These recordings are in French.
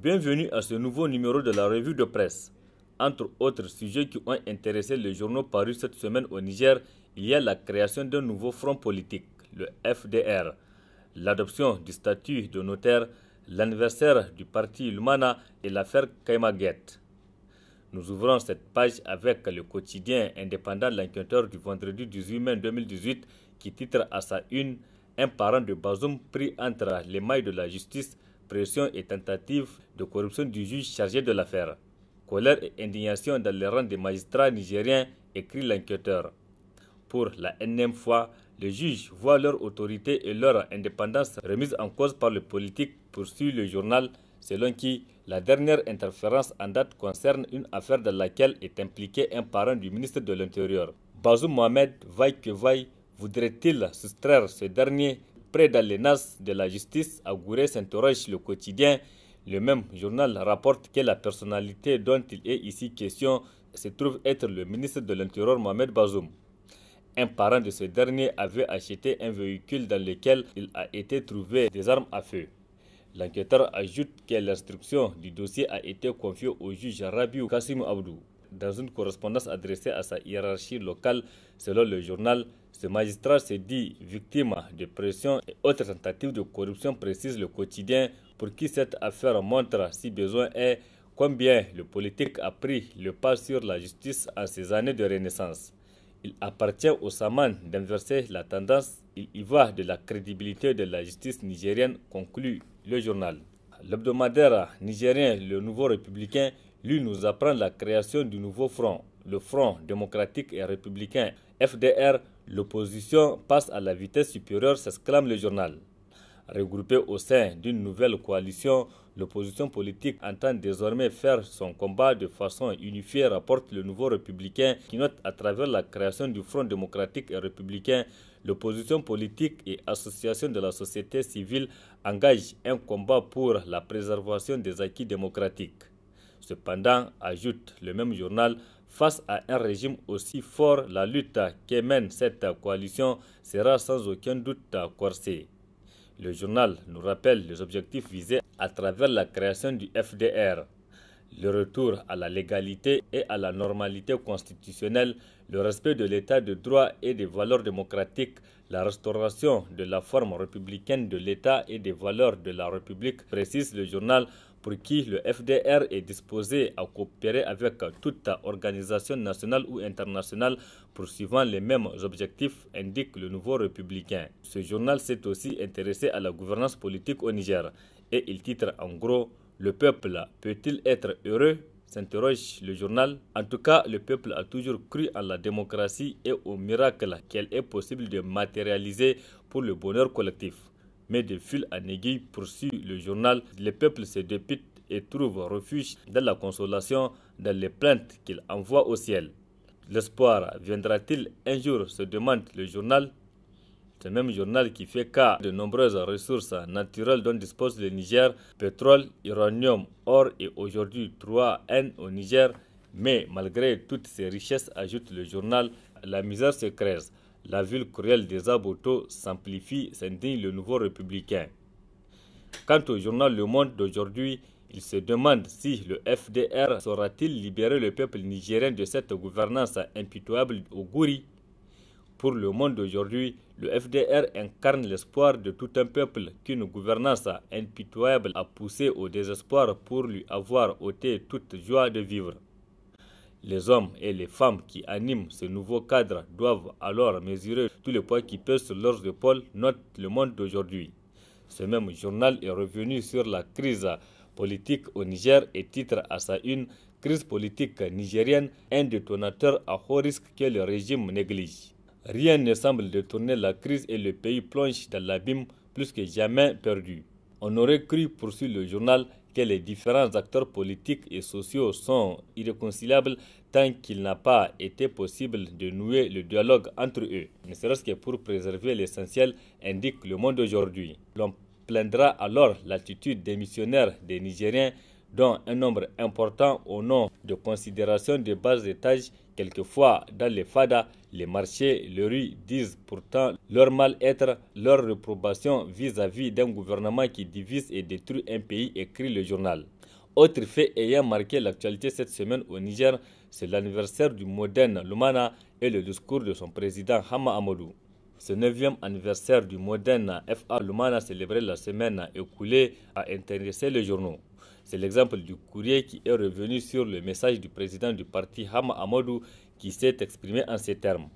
Bienvenue à ce nouveau numéro de la revue de presse. Entre autres sujets qui ont intéressé les journaux parus cette semaine au Niger, il y a la création d'un nouveau front politique, le FDR, l'adoption du statut de notaire, l'anniversaire du parti Lumana et l'affaire Kaimaguet. Nous ouvrons cette page avec le quotidien indépendant L'Enquêteur du vendredi 18 mai 2018 qui titre à sa une « Un parent de Bazoum pris entre les mailles de la justice, pression et tentative de corruption du juge chargé de l'affaire. Colère et indignation dans les rangs des magistrats nigériens, écrit L'Enquêteur. Pour la énième fois, les juges voient leur autorité et leur indépendance remise en cause par le politique, poursuit le journal, selon qui la dernière interférence en date concerne une affaire dans laquelle est impliqué un parent du ministre de l'Intérieur. Bazoum Mohamed, vaille que vaille, voudrait-il soustraire ce dernier près dans les nasses de la justice? À Gouré s'interroge le quotidien. Le même journal rapporte que la personnalité dont il est ici question se trouve être le ministre de l'Intérieur Mohamed Bazoum. Un parent de ce dernier avait acheté un véhicule dans lequel il a été trouvé des armes à feu. L'enquêteur ajoute que l'instruction du dossier a été confiée au juge Rabiou Kassim Abdou. Dans une correspondance adressée à sa hiérarchie locale, selon le journal, ce magistrat se dit victime de pression et autres tentatives de corruption, précise le quotidien, pour qui cette affaire montre, si besoin est, combien le politique a pris le pas sur la justice en ces années de renaissance. Il appartient au Saman d'inverser la tendance. Il y va de la crédibilité de la justice nigérienne, conclut le journal. L'hebdomadaire nigérien Le Nouveau Républicain, lui, nous apprend la création du nouveau front, le Front démocratique et républicain FDR. L'opposition passe à la vitesse supérieure, s'exclame le journal. Regroupée au sein d'une nouvelle coalition, l'opposition politique entend désormais faire son combat de façon unifiée, rapporte Le Nouveau Républicain, qui note à travers la création du Front démocratique et républicain, l'opposition politique et associations de la société civile engagent un combat pour la préservation des acquis démocratiques. Cependant, ajoute le même journal, face à un régime aussi fort, la lutte que mène cette coalition sera sans aucun doute corsée. Le journal nous rappelle les objectifs visés à travers la création du FDR. Le retour à la légalité et à la normalité constitutionnelle, le respect de l'état de droit et des valeurs démocratiques, la restauration de la forme républicaine de l'État et des valeurs de la République, précise le journal, pour qui le FDR est disposé à coopérer avec toute organisation nationale ou internationale poursuivant les mêmes objectifs, indique Le Nouveau Républicain. Ce journal s'est aussi intéressé à la gouvernance politique au Niger et il titre en gros « Le peuple peut-il être heureux ?» s'interroge le journal. En tout cas, le peuple a toujours cru en la démocratie et au miracle qu'elle est possible de matérialiser pour le bonheur collectif. Mais de fil en aiguille, poursuit le journal, le peuple se dépite et trouve refuge dans la consolation, dans les plaintes qu'il envoie au ciel. L'espoir viendra-t-il un jour, se demande le journal. Ce même journal qui fait cas de nombreuses ressources naturelles dont dispose le Niger, pétrole, uranium, or et aujourd'hui 3N au Niger. Mais malgré toutes ces richesses, ajoute le journal, la misère se creuse. La ville cruelle des Aboto s'amplifie, s'indigne Le Nouveau Républicain. Quant au journal Le Monde d'aujourd'hui, il se demande si le FDR saura-t-il libérer le peuple nigérien de cette gouvernance impitoyable au Gouri. Pour Le Monde d'aujourd'hui, le FDR incarne l'espoir de tout un peuple qu'une gouvernance impitoyable a poussé au désespoir pour lui avoir ôté toute joie de vivre. Les hommes et les femmes qui animent ce nouveau cadre doivent alors mesurer tout le poids qui pèse sur leurs épaules, note Le Monde d'aujourd'hui. Ce même journal est revenu sur la crise politique au Niger et titre à sa une « Crise politique nigérienne, un détonateur à haut risque que le régime néglige ». Rien ne semble détourner la crise et le pays plonge dans l'abîme plus que jamais perdu. On aurait cru, poursuit le journal, que les différents acteurs politiques et sociaux sont irréconciliables tant qu'il n'a pas été possible de nouer le dialogue entre eux, ne serait-ce que pour préserver l'essentiel, indique Le Monde d'aujourd'hui. L'on plaindra alors l'attitude démissionnaire des Nigériens, dont un nombre important au nom de considérations de bas étage. Quelquefois, dans les fadas, les marchés, les rues disent pourtant leur mal-être, leur réprobation vis-à-vis d'un gouvernement qui divise et détruit un pays, écrit le journal. Autre fait ayant marqué l'actualité cette semaine au Niger, c'est l'anniversaire du moderne Lumana et le discours de son président Hama Amadou. Ce 9e anniversaire du moderne FA Lumana célébré la semaine écoulée a intéressé les journaux. C'est l'exemple du courrier qui est revenu sur le message du président du parti Hama Amadou qui s'est exprimé en ces termes.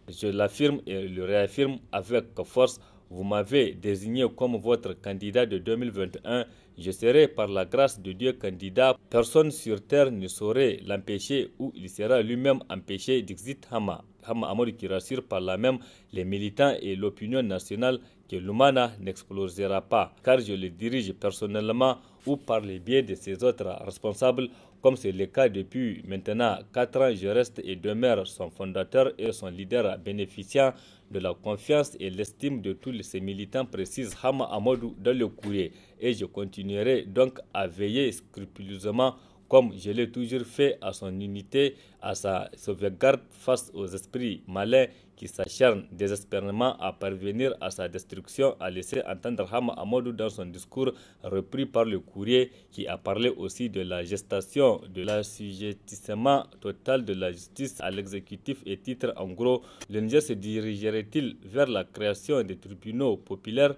Je l'affirme et le réaffirme avec force. Vous m'avez désigné comme votre candidat de 2021. Je serai par la grâce de Dieu candidat. Personne sur terre ne saurait l'empêcher ou il sera lui-même empêché, d'exit Hama. Hama Amadou qui rassure par là même les militants et l'opinion nationale que Lumana n'explosera pas, car je le dirige personnellement ou par le biais de ses autres responsables, comme c'est le cas depuis maintenant 4 ans. Je reste et demeure son fondateur et son leader bénéficiant de la confiance et l'estime de tous ces militants, précise Hama Amadou dans le courrier. Et je continuerai donc à veiller scrupuleusement, comme je l'ai toujours fait, à son unité, à sa sauvegarde face aux esprits malins qui s'acharnent désespérément à parvenir à sa destruction, a laissé entendre Hama Amadou dans son discours repris par le courrier, qui a parlé aussi de la gestation de l'assujettissement total de la justice à l'exécutif et titre en gros: le Niger se dirigerait-il vers la création des tribunaux populaires?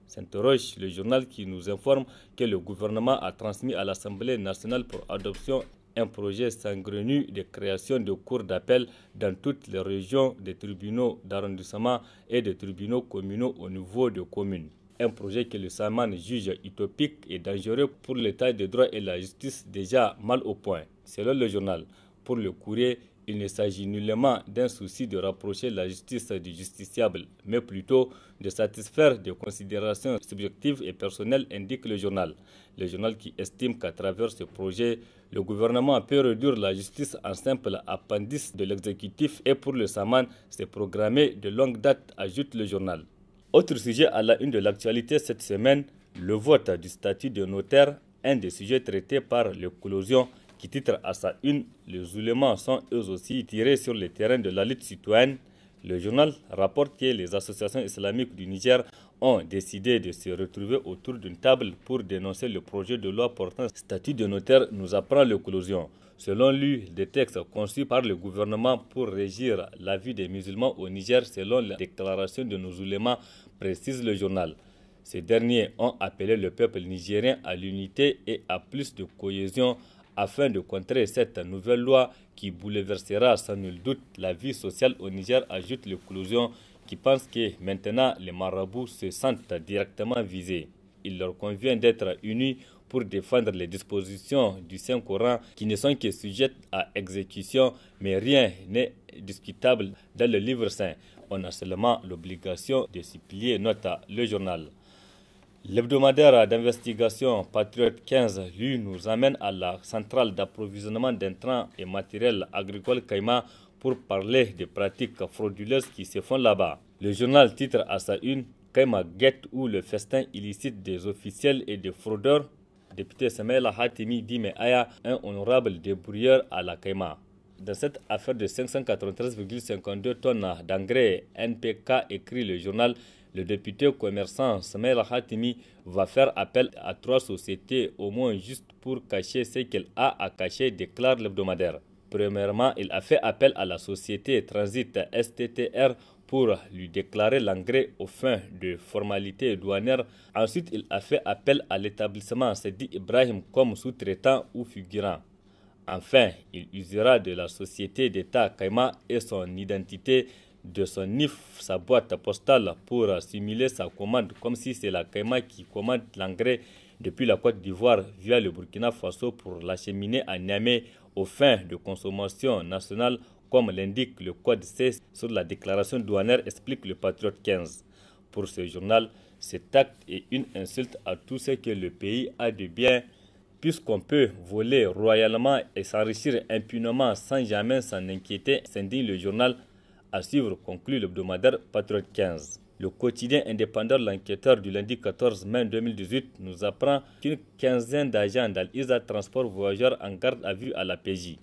S'interroge le journal qui nous informe que le gouvernement a transmis à l'Assemblée nationale pour adoption un projet saugrenu de création de cours d'appel dans toutes les régions, des tribunaux d'arrondissement et des tribunaux communaux au niveau de communes. Un projet que le Saman juge utopique et dangereux pour l'état de droit et la justice déjà mal au point. Selon le journal, pour le courrier, il ne s'agit nullement d'un souci de rapprocher la justice du justiciable, mais plutôt de satisfaire des considérations subjectives et personnelles, indique le journal. Le journal qui estime qu'à travers ce projet, le gouvernement peut réduire la justice en simple appendice de l'exécutif, et pour le Saman, c'est programmé de longue date, ajoute le journal. Autre sujet à la une de l'actualité cette semaine, le vote du statut de notaire, un des sujets traités par l'éclosion, qui titre à sa une « Les oulémas sont eux aussi tirés sur le terrain de la lutte citoyenne ». Le journal rapporte que les associations islamiques du Niger ont décidé de se retrouver autour d'une table pour dénoncer le projet de loi portant statut de notaire, nous apprend l'éclosion. Selon lui, des textes conçus par le gouvernement pour régir la vie des musulmans au Niger selon la déclaration de nos oulémas, précise le journal. Ces derniers ont appelé le peuple nigérien à l'unité et à plus de cohésion afin de contrer cette nouvelle loi qui bouleversera sans nul doute la vie sociale au Niger, ajoute l'éclosion, qui pense que maintenant les marabouts se sentent directement visés. Il leur convient d'être unis pour défendre les dispositions du Saint-Coran qui ne sont que sujettes à exécution, mais rien n'est discutable dans le livre saint. On a seulement l'obligation de s'y plier, note le journal. L'hebdomadaire d'investigation Patriote 15, lui, nous amène à la centrale d'approvisionnement d'intrants et matériel agricole Caïma pour parler des pratiques frauduleuses qui se font là-bas. Le journal titre à sa une « Caïma guette où le festin illicite des officiels et des fraudeurs ». Député Samaïla Hatimi dit mais Aya, un honorable débrouilleur à la Caïma. Dans cette affaire de 593,52 tonnes d'engrais NPK, écrit le journal, le député commerçant Samaïla Hatimi va faire appel à 3 sociétés au moins juste pour cacher ce qu'elle a à cacher, déclare l'hebdomadaire. Premièrement, il a fait appel à la société Transit STTR pour lui déclarer l'engrais aux fins de formalités douanières. Ensuite, il a fait appel à l'établissement Sedi Ibrahim comme sous-traitant ou figurant. Enfin, il usera de la société d'État Caïma et son identité, de son NIF, sa boîte postale, pour simuler sa commande, comme si c'est la Caïma qui commande l'engrais depuis la Côte d'Ivoire via le Burkina Faso pour l'acheminer à Niamey aux fins de consommation nationale, comme l'indique le code C sur la déclaration douanière, explique le Patriote 15. Pour ce journal, cet acte est une insulte à tout ce que le pays a de bien, puisqu'on peut voler royalement et s'enrichir impunément sans jamais s'en inquiéter, s'indigne le journal. À suivre, conclut l'hebdomadaire Patriote 15. Le quotidien indépendant L'Enquêteur du lundi 14 mai 2018 nous apprend qu'une quinzaine d'agents d'Al-Isa Transport Voyageurs en garde à vue à la PJ.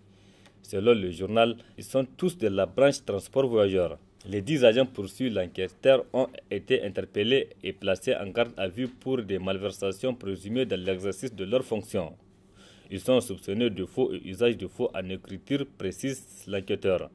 Selon le journal, ils sont tous de la branche Transport Voyageurs. Les 10 agents poursuivis l'enquêteur ont été interpellés et placés en garde à vue pour des malversations présumées dans l'exercice de leurs fonctions. Ils sont soupçonnés de faux et usage de faux en écriture, précise l'enquêteur.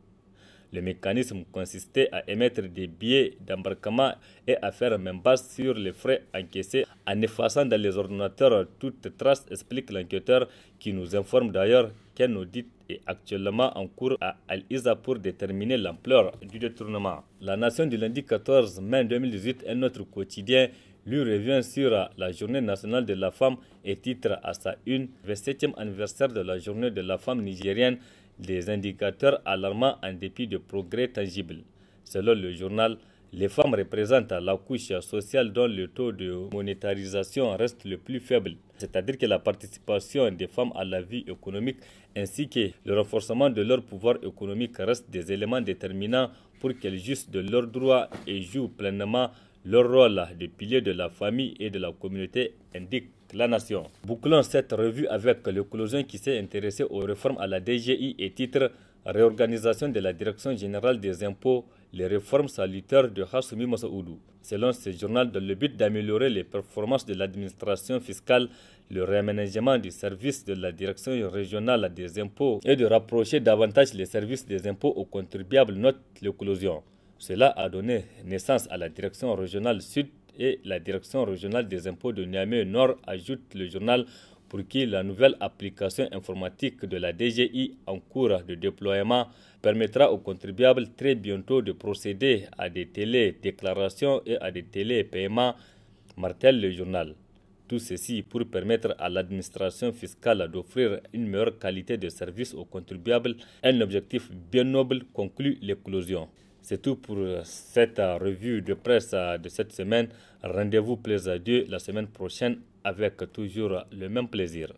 Le mécanisme consistait à émettre des billets d'embarquement et à faire main basse sur les frais encaissés en effaçant dans les ordinateurs toute trace, explique l'enquêteur, qui nous informe d'ailleurs qu'un audit est actuellement en cours à Al-Isa pour déterminer l'ampleur du détournement. La Nation du lundi 14 mai 2018, un autre quotidien, lui revient sur la Journée nationale de la femme et titre à sa une « 27e anniversaire de la Journée de la femme nigérienne ». Des indicateurs alarmants en dépit de progrès tangibles. Selon le journal, les femmes représentent la couche sociale dont le taux de monétarisation reste le plus faible, c'est-à-dire que la participation des femmes à la vie économique ainsi que le renforcement de leur pouvoir économique restent des éléments déterminants pour qu'elles jouissent de leurs droits et jouent pleinement leur rôle de pilier de la famille et de la communauté, indique la Nation. Bouclons cette revue avec l'éclosion qui s'est intéressée aux réformes à la DGI et titre Réorganisation de la Direction Générale des Impôts, les réformes salutaires de Hassoumi Massaoudou. Selon ce journal, dans le but d'améliorer les performances de l'administration fiscale, le réaménagement du service de la Direction régionale des impôts et de rapprocher davantage les services des impôts aux contribuables, note l'éclosion. Cela a donné naissance à la Direction régionale Sud et la Direction régionale des impôts de Niamey Nord, ajoute le journal, pour qui la nouvelle application informatique de la DGI en cours de déploiement permettra aux contribuables très bientôt de procéder à des télédéclarations et à des télépaiements, martèle le journal. Tout ceci pour permettre à l'administration fiscale d'offrir une meilleure qualité de service aux contribuables, un objectif bien noble, conclut l'éclosion. C'est tout pour cette revue de presse de cette semaine. Rendez-vous plaisir à Dieu la semaine prochaine avec toujours le même plaisir.